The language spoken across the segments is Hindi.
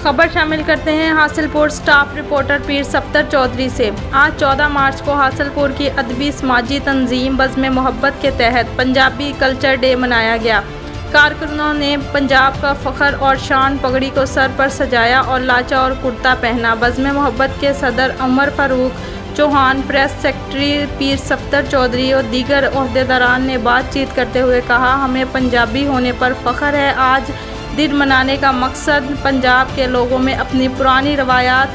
खबर शामिल करते हैं हासिलपुर स्टाफ रिपोर्टर पीर सफ्तर चौधरी से। आज 14 मार्च को हासिलपुर की अदबी समाजी तंजीम बज़्म मोहब्बत के तहत पंजाबी कल्चर डे मनाया गया। कारकुनों ने पंजाब का फ़ख्र और शान पगड़ी को सर पर सजाया और लाचा और कुर्ता पहना। बज़्म मोहब्बत के सदर उमर फारूक चौहान, प्रेस सेक्रेटरी पीर सफ्तर चौधरी और दीगर ओहदेदारान ने बातचीत करते हुए कहा, हमें पंजाबी होने पर फ़ख्र है। आज दिन मनाने का मकसद पंजाब के लोगों में अपनी पुरानी रवायात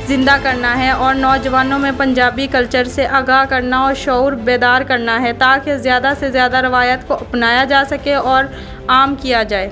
ज़िंदा करना है और नौजवानों में पंजाबी कल्चर से आगाह करना और शऊर बेदार करना है, ताकि ज़्यादा से ज़्यादा रवायात को अपनाया जा सके और आम किया जाए।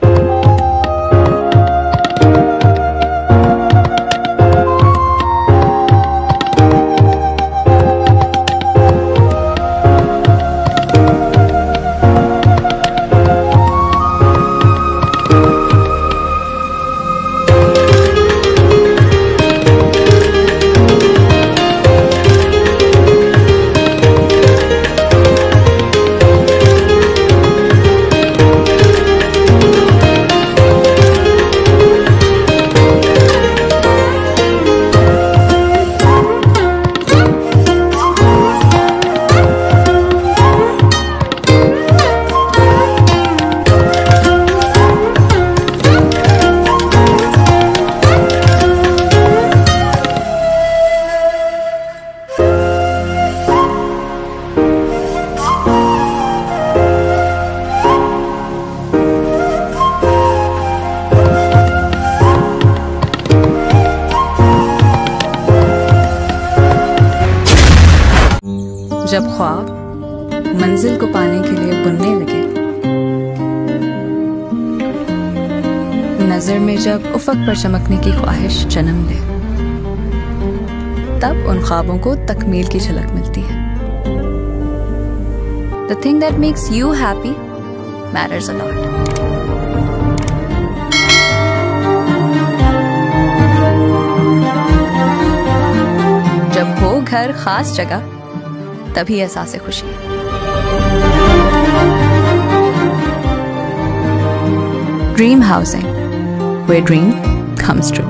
जब ख्वाब मंजिल को पाने के लिए बुनने लगे, नजर में जब उफक पर चमकने की ख्वाहिश जन्म ले, तब उन ख्वाबों को तकमील की झलक मिलती है। The thing that makes you happy matters a lot. जब हो घर खास जगह, तभी एहसास खुशी है। Dream housing, where dream comes true.